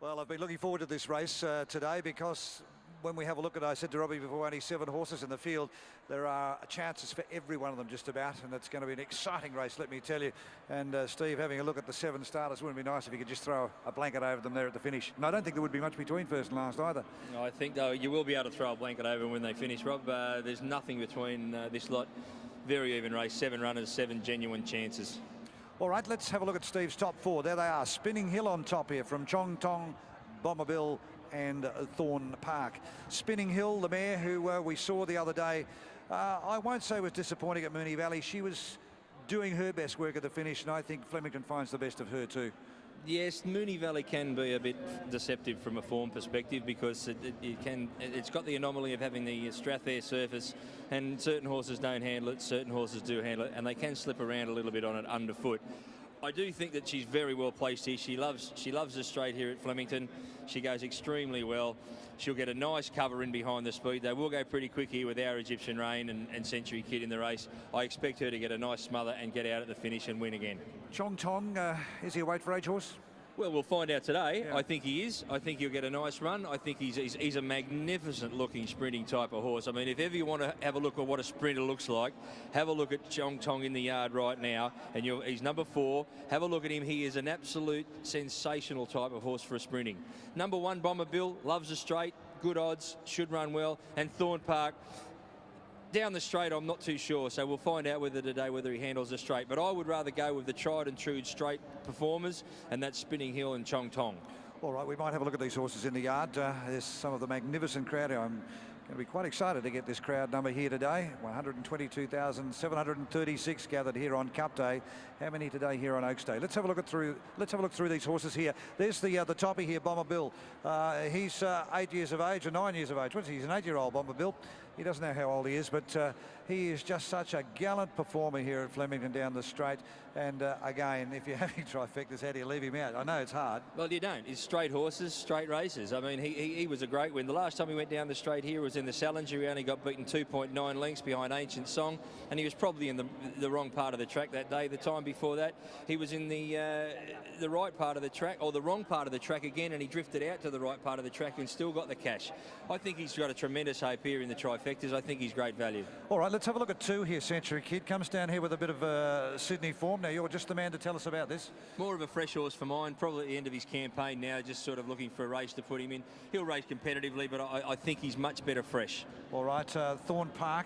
Well, I've been looking forward to this race today because when we have a look at it, I said to Robbie before, only 7 horses in the field. There are chances for every one of them just about, and it's going to be an exciting race, let me tell you. And Steve, having a look at the 7 starters, wouldn't it be nice if you could just throw a blanket over them there at the finish? And I don't think there would be much between first and last either. No, I think, though, you will be able to throw a blanket over when they finish, Rob. There's nothing between this lot. Very even race, 7 runners, 7 genuine chances. All right, let's have a look at Steve's top 4. There they are. Spinning Hill on top here from Chong Tong, Bomberbill and Thorn Park. Spinning Hill, the mare who we saw the other day, I won't say was disappointing at Moonee Valley. She was doing her best work at the finish, and I think Flemington finds the best of her too. Yes, Moonee Valley can be a bit deceptive from a form perspective because it's got the anomaly of having the Strathair surface, and certain horses don't handle it, certain horses do handle it, and they can slip around a little bit on it underfoot. I do think that she's very well placed here. She loves the straight here at Flemington. She goes extremely well. She'll get a nice cover in behind the speed. They will go pretty quick here with our Egyptian Raine and Century Kid in the race. I expect her to get a nice smother and get out at the finish and win again. Chong Tong, is he a weight for age horse? Well, we'll find out today. Yeah. I think he is. I think he'll get a nice run. I think he's a magnificent looking sprinting type of horse. I mean, if ever you want to have a look at what a sprinter looks like, have a look at Chong Tong in the yard right now. And he's number 4. Have a look at him. He is an absolute sensational type of horse for a sprinting. Number 1, Bomberbill, loves the straight, good odds, should run well. And Thorn Park, down the straight, I'm not too sure, so we'll find out whether he handles the straight. But I would rather go with the tried and true straight performers, and that's Spinning Hill and Chong Tong. All right, we might have a look at these horses in the yard. There's some of the magnificent crowd. I'm going to be quite excited to get this crowd number here today. 122,736 gathered here on Cup Day. How many today here on Oaks Day? Let's have a look through these horses here. There's the toppy here, Bomberbill. He's 8 years of age or 9 years of age. He's an 8-year-old Bomberbill. He doesn't know how old he is, but he is just such a gallant performer here at Flemington down the straight. And again, if you're having trifectas, how do you leave him out? I know it's hard. Well, you don't. It's straight horses, straight races. I mean, he was a great win. The last time he went down the straight here was in the Salinger. He only got beaten 2.9 lengths behind Ancient Song, and he was probably in the wrong part of the track that day. The time before that, he was in the right part of the track, or the wrong part of the track again, and he drifted out to the right part of the track and still got the cash. I think he's got a tremendous hope here in the trifectas. I think he's great value. All right, let's have a look at 2 here. Century Kid comes down here with a bit of Sydney form. Now, you're just the man to tell us about this. More of a fresh horse for mine, probably at the end of his campaign now, just sort of looking for a race to put him in. He'll race competitively, but I think he's much better fresh. All right, Thorn Park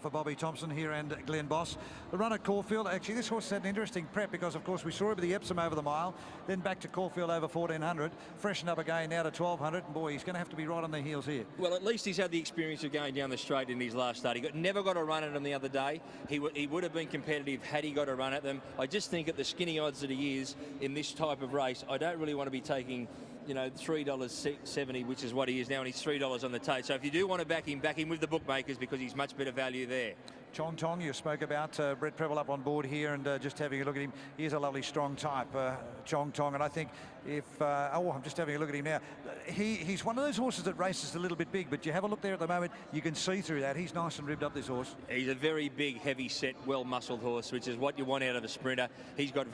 for Bobby Thompson here and Glenn Boss. The run at Caulfield, actually this horse had an interesting prep because of course we saw him at the Epsom over the mile, then back to Caulfield over 1400, freshen up again now to 1200, and boy, he's going to have to be right on the heels here. Well, at least he's had the experience of going down the straight in his last start. He never got a run at them the other day. He would have been competitive had he got a run at them. I just think at the skinny odds that he is in this type of race, I don't really want to be taking, you know, $3.70, which is what he is now, and he's $3 on the tote. So if you do want to back him with the bookmakers because he's much better value there. Chong Tong, you spoke about Brett Preble up on board here, and just having a look at him. He's a lovely strong type, Chong Tong, and I think if I'm just having a look at him now. He's one of those horses that races a little bit big, but you have a look there at the moment, you can see through that. He's nice and ribbed up, this horse. He's a very big, heavy set, well-muscled horse, which is what you want out of a sprinter. He's got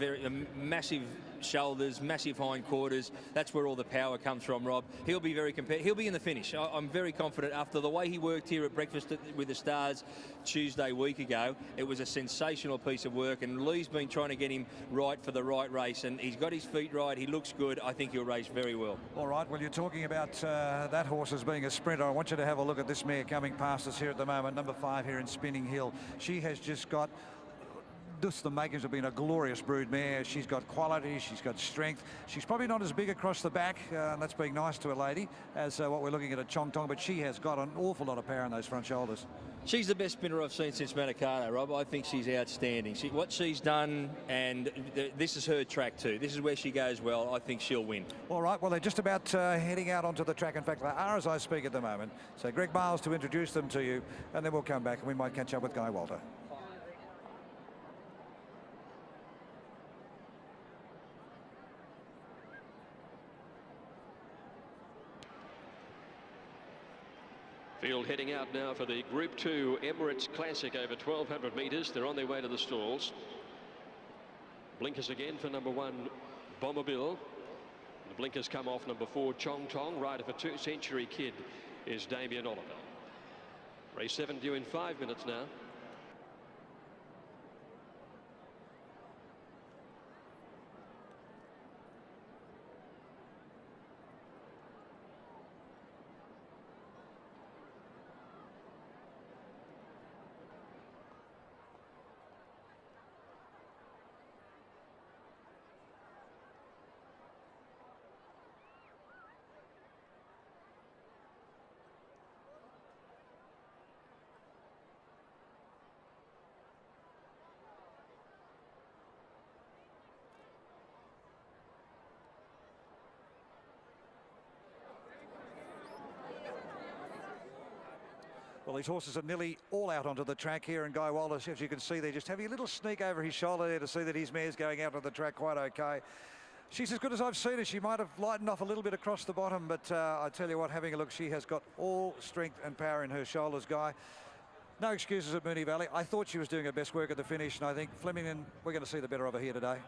massive shoulders, massive hindquarters. That's where all the power comes from, Rob. He'll be very competitive. He'll be in the finish. I'm very confident after the way he worked here at Breakfast with the Stars Tuesday week ago. It was a sensational piece of work, and Lee's been trying to get him right for the right race, and he's got his feet right. He looks good. I think he'll race very well. All right, well, you're talking about that horse as being a sprinter. I want you to have a look at this mare coming past us here at the moment, number 5 here in Spinning Hill. She has just got just the makings of being a glorious brood mare. She's got quality, she's got strength. She's probably not as big across the back, and that's being nice to a lady, as what we're looking at Chong Tong, but she has got an awful lot of power in those front shoulders. She's the best spinner I've seen since Manikato, Rob. I think she's outstanding. What she's done, and this is her track too. This is where she goes well. I think she'll win. All right, well, they're just about heading out onto the track. In fact, they are as I speak at the moment. So Greg Miles to introduce them to you, and then we'll come back and we might catch up with Guy Walter. Field heading out now for the Group 2 Emirates Classic over 1,200 metres. They're on their way to the stalls. Blinkers again for number 1, Bomberbill. The blinkers come off number 4, Chong Tong. Rider for 2 Century Kid is Damien Oliver. Race 7 due in 5 minutes now. Well, these horses are nearly all out onto the track here, and Guy Wallace, as you can see, they're just having a little sneak over his shoulder there to see that his mare's going out on the track quite okay. She's as good as I've seen her. She might have lightened off a little bit across the bottom, but I tell you what, having a look, she has got all strength and power in her shoulders, Guy. No excuses at Moonee Valley. I thought she was doing her best work at the finish, and I think Flemington, we're going to see the better of her here today.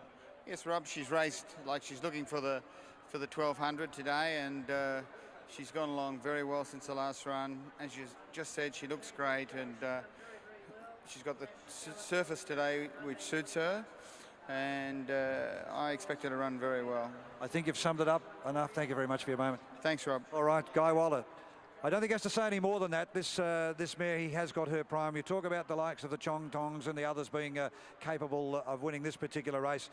Yes, Rob, she's raced like she's looking for the 1200 today, and she's gone along very well since the last run. As you just said, she looks great, and she's got the surface today which suits her, and I expect her to run very well. I think you've summed it up enough. Thank you very much for your moment. Thanks, Rob. All right, Guy Waller. I don't think he has to say any more than that. This mare, he has got her prime. You talk about the likes of the Chong Tongs and the others being capable of winning this particular race.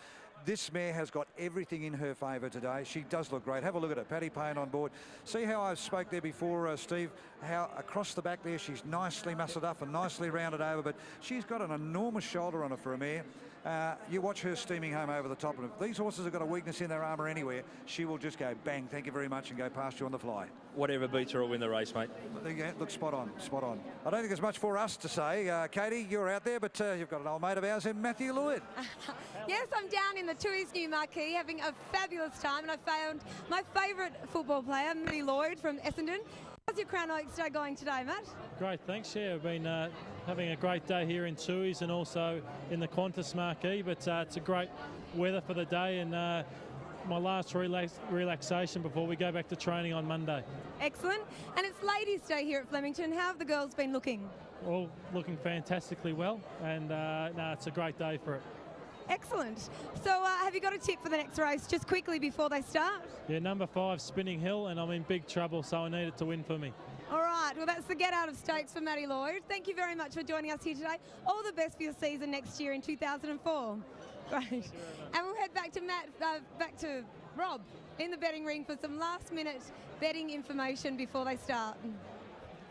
This mare has got everything in her favour today. She does look great. Have a look at her. Paddy Payne on board. See how I spoke there before, Steve, how across the back there she's nicely muscled up and nicely rounded over, but she's got an enormous shoulder on her for a mare. You watch her steaming home over the top, and if these horses have got a weakness in their armour anywhere, she will just go bang, thank you very much, and go past you on the fly. Whatever beats her will win the race, mate. Yeah, look, spot on, spot on. I don't think there's much for us to say. Katie, you're out there, but you've got an old mate of ours in Matthew Lloyd. Yes, I'm down in the Tui's new marquee having a fabulous time, and I found my favourite football player, Matty Lloyd from Essendon. How's your Crown Oaks day going today, Matt? Great, thanks. Yeah, I've been having a great day here in Tui's and also in the Qantas marquee, but it's a great weather for the day, and my last relaxation before we go back to training on Monday. Excellent. And it's Ladies' Day here at Flemington. How have the girls been looking? All looking fantastically well, and no, it's a great day for it. Excellent. So have you got a tip for the next race just quickly before they start? Yeah, number 5, Spinning Hill, and I'm in big trouble, so I need it to win for me. All right, well, that's the get out of stakes for Matty Lloyd. Thank you very much for joining us here today. All the best for your season next year in 2004. Great. And we'll head back to back to Rob in the betting ring for some last-minute betting information before they start.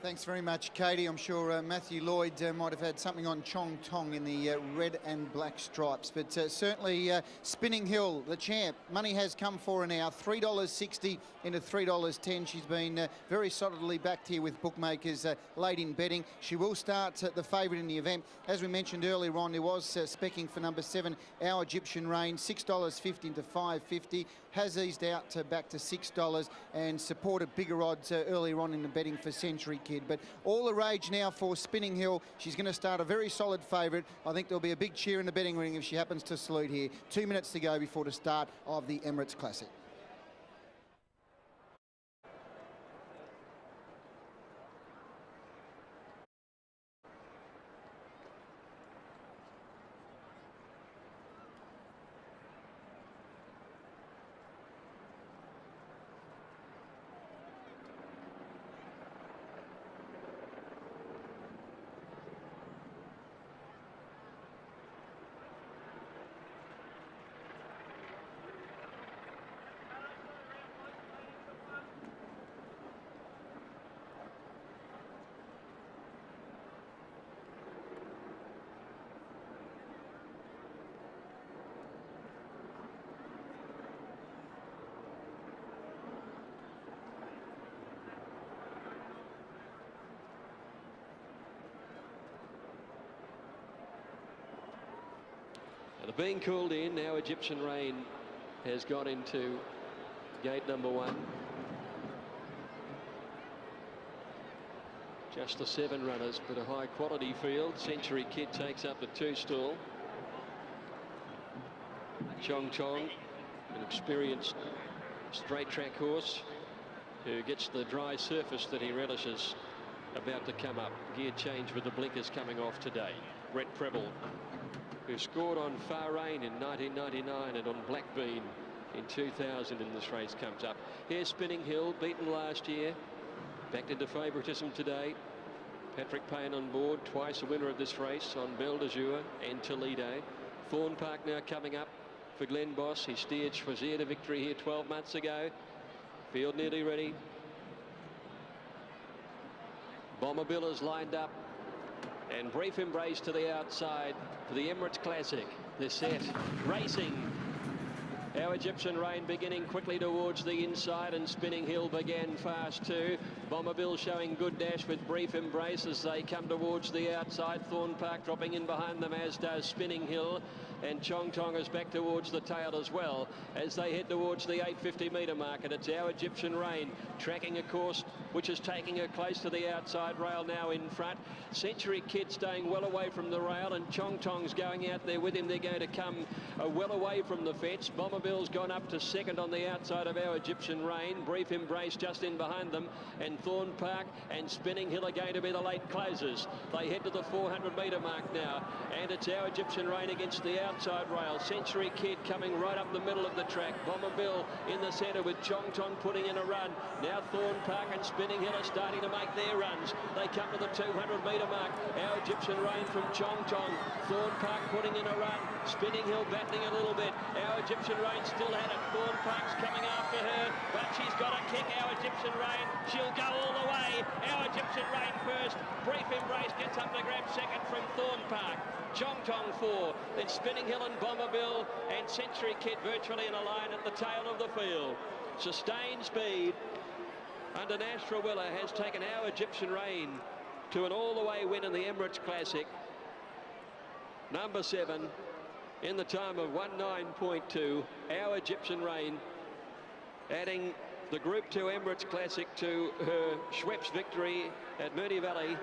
Thanks very much, Katie. I'm sure Matthew Lloyd might have had something on Chong Tong in the red and black stripes, but certainly Spinning Hill, the champ. Money has come for her now, $3.60 into $3.10. She's been very solidly backed here with bookmakers late in betting. She will start the favourite in the event. As we mentioned earlier on, there was specking for number 7, Our Egyptian Raine, $6.50 into $5.50. Has eased out back to $6 and supported bigger odds earlier on in the betting for Century Kid. But all the rage now for Spinning Hill. She's going to start a very solid favourite. I think there'll be a big cheer in the betting ring if she happens to salute here. 2 minutes to go before the start of the Emirates Classic. They're being called in now. Egyptian Raine has got into gate number 1. Just the 7 runners, but a high quality field. Century Kid takes up the 2 stall. Chong Chong, an experienced straight track horse who gets the dry surface that he relishes about to come up. Gear change with the blinkers coming off today. Brett Preble, who scored on Raine in 1999 and on Blackbean in 2000 in this race, comes up. Here's Spinning Hill, beaten last year, backed into favouritism today. Patrick Payne on board, twice a winner of this race on Belle de Jour and Toledo. Thorn Park now coming up for Glenn Boss. He steered Schwazier to victory here 12 months ago. Field nearly ready. Bomber Bill is lined up, and Brief Embrace to the outside for the Emirates Classic. They're set, racing. Our Egyptian Raine beginning quickly towards the inside, and Spinning Hill began fast too. Bomber Bill showing good dash with Brief Embrace as they come towards the outside. Thorn Park dropping in behind them, as does Spinning Hill. And Chong Tong is back towards the tail as well as they head towards the 850-metre mark. And it's Our Egyptian Raine tracking a course which is taking her close to the outside rail now in front. Century Kid staying well away from the rail, and Chong Tong's going out there with him. They're going to come well away from the fence. Bomberbill's gone up to second on the outside of Our Egyptian Raine. Brief Embrace just in behind them, and Thorn Park and Spinning Hill are going to be the late closers. They head to the 400-metre mark now, and it's Our Egyptian Raine against the outside rail. Century Kid coming right up the middle of the track. Bomber Bill in the centre with Chong Tong putting in a run. Now Thorn Park and Spinning Hill are starting to make their runs. They come to the 200-metre mark. Our Egyptian Raine from Chong Tong. Thorn Park putting in a run. Spinning Hill battling a little bit. Our Egyptian Raine still had it. Thorn Park's coming after her, but she's got a kick. Our Egyptian Raine, she'll go all the way. Our Egyptian Raine first. Brief Embrace gets up to grab second from Thorn Park. Chong Tong 4, then Spinning Hill and Bomber Bill, and Century Kid virtually in a line at the tail of the field. Sustained speed under Nash Rawiller has taken Our Egyptian Raine to an all-the-way win in the Emirates Classic. Number 7 in the time of 1:09.2. Our Egyptian Raine adding the Group 2 Emirates Classic to her Schweppes victory at Moonee Valley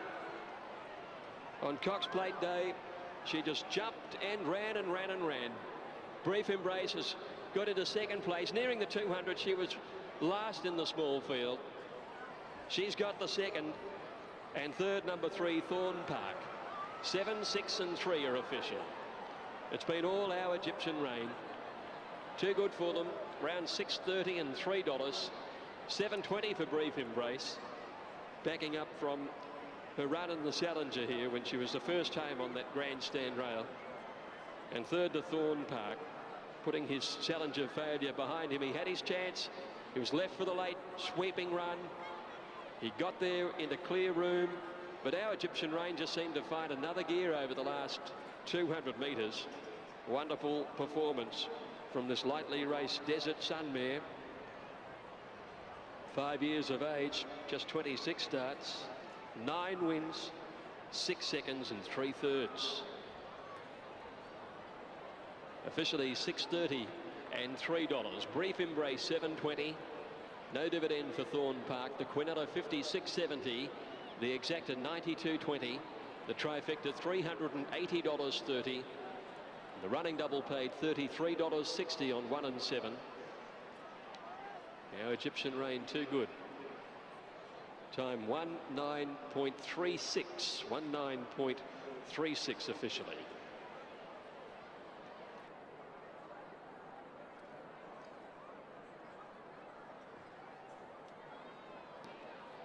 on Cox Plate Day. She just jumped and ran and ran and ran. Brief Embrace has got into second place. Nearing the 200, she was last in the small field. She's got the second. And third, number 3, Thorn Park. 7, 6 and 3 are official. It's been all Our Egyptian Raine. Too good for them. Round 6.30 and $3. 7.20 for Brief Embrace. Backing up from her run in the Challenger here when she was the first time on that grandstand rail. And third to Thorn Park, putting his Challenger failure behind him. He had his chance. He was left for the late sweeping run. He got there into clear room, but Our Egyptian Raine just seemed to find another gear over the last 200 metres. Wonderful performance from this lightly raced Desert Sun mare. 5 years of age, just 26 starts. 9 wins, 6 seconds and 3/3. Officially 6.30 and $3. Brief Embrace 7.20. No dividend for Thorn Park. The Quinella 56.70. The exacta 92.20. The trifecta $380.30. The running double paid $33.60 on 1 and 7. Our Egyptian Raine too good. Time 1:09.36. 1:09.36 officially.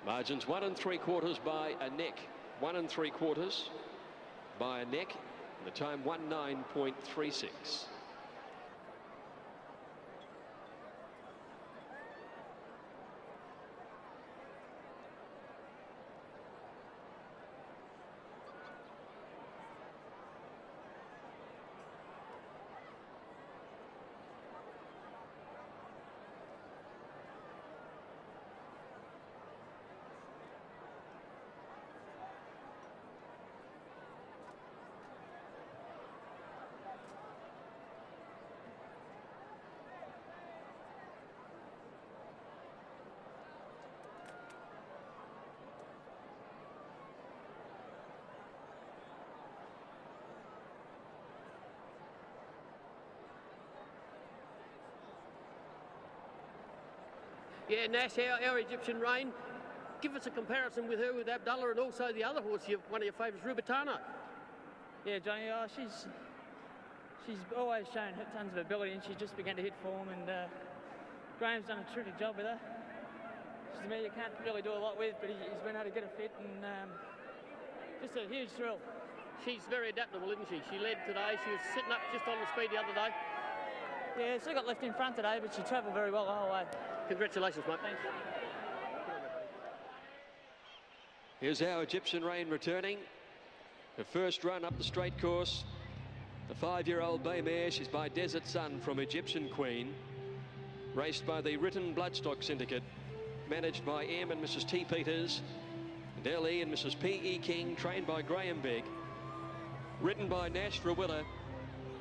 Margins 1 3/4 by a neck. 1 3/4 by a neck. The time 1:09.36. Yeah, Nash, our Egyptian Raine. Give us a comparison with her, with Abdullah, and also the other horse, one of your favourites, Rubatana. Yeah, Johnny, she's always shown tons of ability, and she just began to hit form, and Graham's done a terrific job with her. She's a man you can't really do a lot with, but he's been able to get her fit, and just a huge thrill. She's very adaptable, isn't she? She led today. She was sitting up just on the speed the other day. Yeah, still got left in front today, but she travelled very well the whole way. Congratulations, mate. Thanks. Here's our Egyptian Raine returning. Her first run up the straight course. The 5-year-old bay mare. She's by Desert Sun from Egyptian Queen. Raced by the Written Bloodstock Syndicate. Managed by M and Mrs. T. Peters. And L.E. and Mrs. P.E. King. Trained by Graham Begg. Ridden by Nash Rawiller,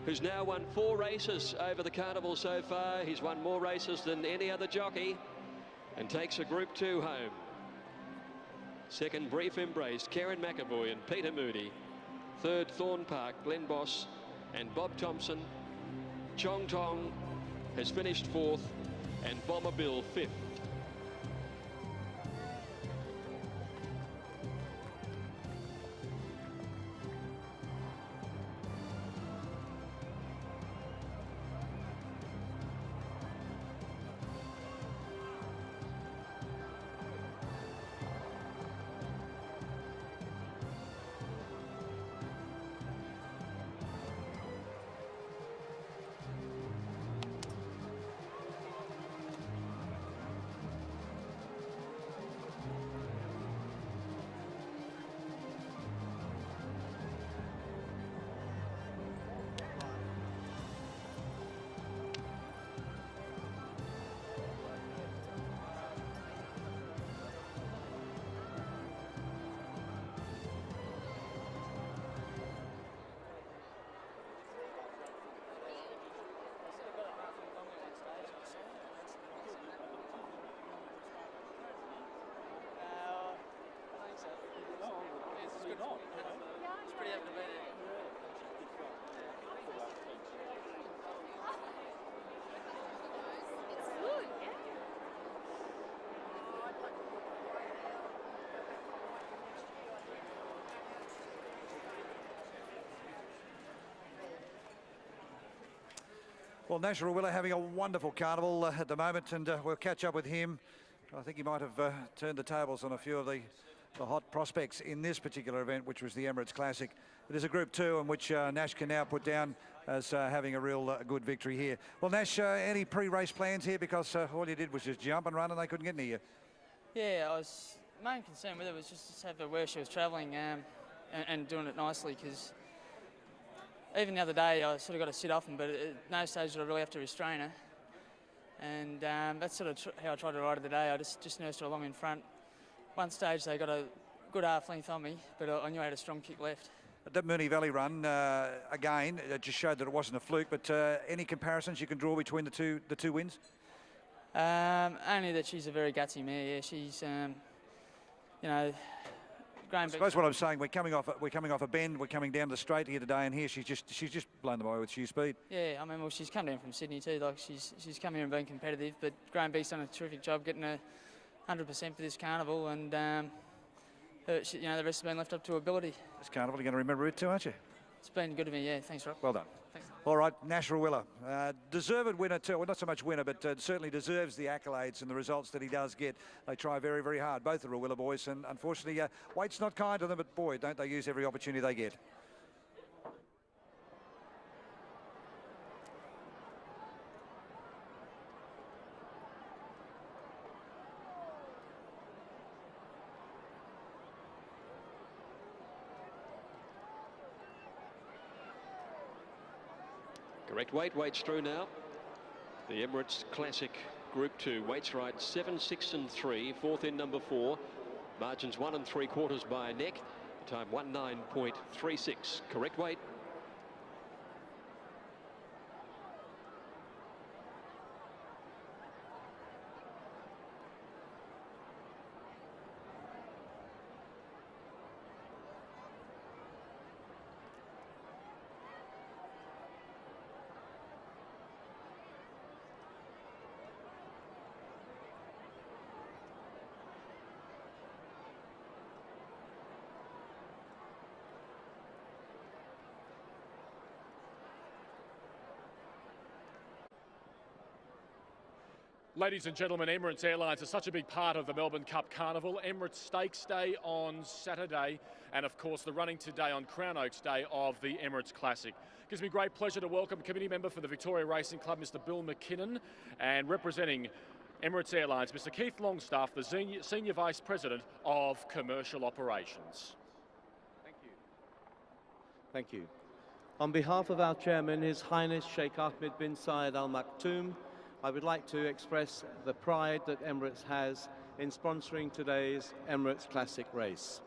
who's now won 4 races over the carnival so far. He's won more races than any other jockey and takes a Group 2 home. Second, Brief Embrace, Karen McAvoy and Peter Moody. Third, Thorn Park, Glenn Boss and Bob Thompson. Chong Tong has finished 4th and Bomber Bill 5th. Well, Nash Rawiller having a wonderful carnival at the moment, and we'll catch up with him. I think he might have turned the tables on a few of the hot prospects in this particular event, which was the Emirates Classic. It is a Group 2 in which Nash can now put down as having a real good victory here. Well, Nash, any pre-race plans here? Because all you did was just jump and run and they couldn't get near you. Yeah, main concern with it was just to have her where she was travelling and doing it nicely, because even the other day I sort of got to sit off him, but at no stage did I really have to restrain her. And that's sort of how I tried to ride her today. I just nursed her along in front. One stage they got a good half length on me, but I knew I had a strong kick left. That Moonee Valley run, again, it just showed that it wasn't a fluke, but any comparisons you can draw between the two wins? Only that she's a very gutsy mare. Yeah, she's, you know, I suppose what I'm saying, we're coming off a bend, we're coming down the straight here today, and here she's just blown them away with sheer speed. Yeah, I mean, well, she's come down from Sydney too. Like she's come here and been competitive, but Graham Beck's done a terrific job getting her 100% for this carnival, and the rest has been left up to ability. This carnival, you're going to remember it too, aren't you? It's been good to me, yeah. Thanks, Rob. Well done. Thanks. All right, Nash Rawiller, deserved winner too. Well, not so much winner, but certainly deserves the accolades and the results that he does get. They try very, very hard, both the Rawiller boys, and unfortunately, weight's not kind to them, but boy, don't they use every opportunity they get. Correct weight, weights through now. The Emirates Classic Group 2, weights right 7, 6 and 3, fourth in number 4. Margins 1 3/4 by a neck. Time 19.36. Correct weight. Ladies and gentlemen, Emirates Airlines is such a big part of the Melbourne Cup Carnival. Emirates Stakes Day on Saturday, and of course the running today on Crown Oaks Day of the Emirates Classic. It gives me great pleasure to welcome committee member for the Victoria Racing Club, Mr. Bill McKinnon, and representing Emirates Airlines, Mr. Keith Longstaff, the Senior Vice President of Commercial Operations. Thank you. Thank you. On behalf of our chairman, His Highness Sheikh Ahmed bin Zayed Al Maktoum, I would like to express the pride that Emirates has in sponsoring today's Emirates Classic race.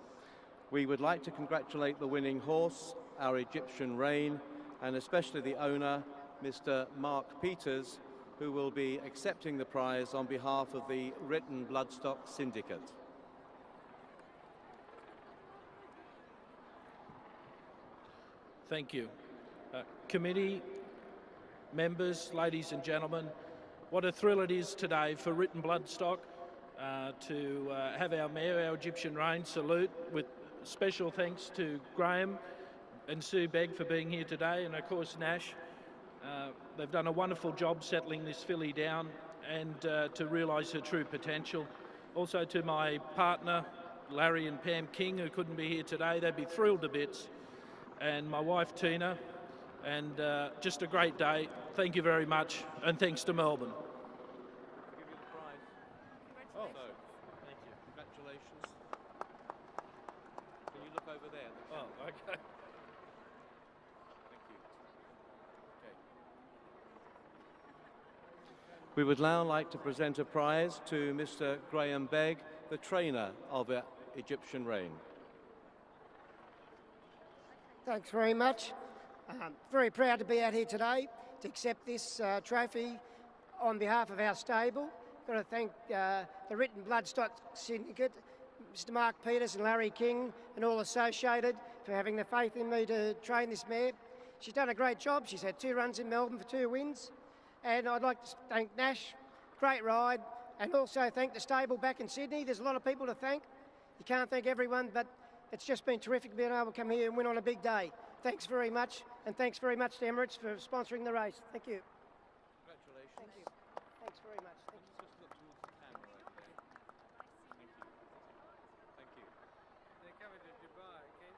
We would like to congratulate the winning horse, our Egyptian Raine, and especially the owner, Mr. Mark Peters, who will be accepting the prize on behalf of the Written Bloodstock Syndicate. Thank you. Committee, members, ladies and gentlemen, what a thrill it is today for Written Bloodstock to have our Mayor, our Egyptian Raine, salute with special thanks to Graham and Sue Begg for being here today, and of course Nash. They've done a wonderful job settling this filly down and to realise her true potential. Also to my partner, Larry and Pam King, who couldn't be here today, they'd be thrilled to bits, and my wife Tina, and just a great day. Thank you very much, and thanks to Melbourne. Oh, thank you. Congratulations. Can you look over there? Oh, okay. Thank you. Okay. We would now like to present a prize to Mr. Graham Begg, the trainer of Egyptian Raine. Thanks very much. Very proud to be out here today to accept this trophy on behalf of our stable. Got to thank the Written Bloodstock Syndicate, Mr. Mark Peters and Larry King and all associated for having the faith in me to train this mare. She's done a great job. She's had 2 runs in Melbourne for 2 wins. And I'd like to thank Nash, great ride, and also thank the stable back in Sydney. There's a lot of people to thank. You can't thank everyone, but it's just been terrific being able to come here and win on a big day. Thanks very much, and thanks very much to Emirates for sponsoring the race. Thank you. Congratulations. Thank you. Thanks very much. Thank you. Just look towards the camera over there. Thank you. Thank you. They're coming to Dubai, okay?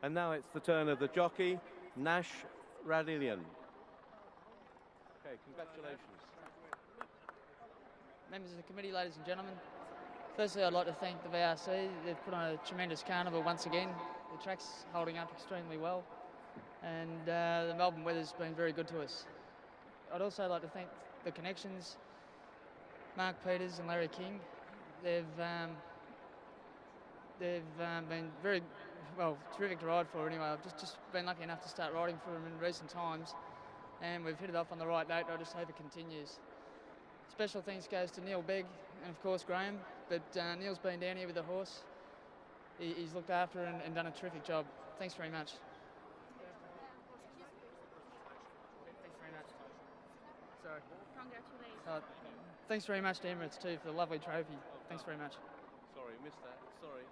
And now it's the turn of the jockey, Nash Radillion. Okay, congratulations. Members of the committee, ladies and gentlemen. Firstly, I'd like to thank the VRC. They've put on a tremendous carnival once again. The track's holding up extremely well, and the Melbourne weather's been very good to us. I'd also like to thank the connections, Mark Peters and Larry King. They've been very, well, terrific to ride for anyway. I've just been lucky enough to start riding for them in recent times, and we've hit it off on the right note. I just hope it continues. Special thanks goes to Neil Begg and of course Graham, but Neil's been down here with the horse. He's looked after and done a terrific job. Thanks very much. Thanks very much. Sorry. Congratulations. Thanks very much to Emirates too for the lovely trophy. Thanks very much. Sorry, missed that. Sorry.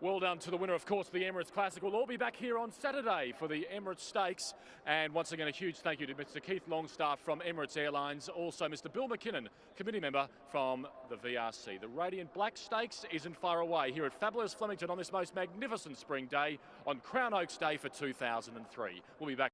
Well done to the winner, of course, the Emirates Classic. We'll all be back here on Saturday for the Emirates Stakes. And once again, a huge thank you to Mr. Keith Longstaff from Emirates Airlines. Also, Mr. Bill McKinnon, committee member from the VRC. The Radiant Black Stakes isn't far away here at fabulous Flemington on this most magnificent spring day on Crown Oaks Day for 2003. We'll be back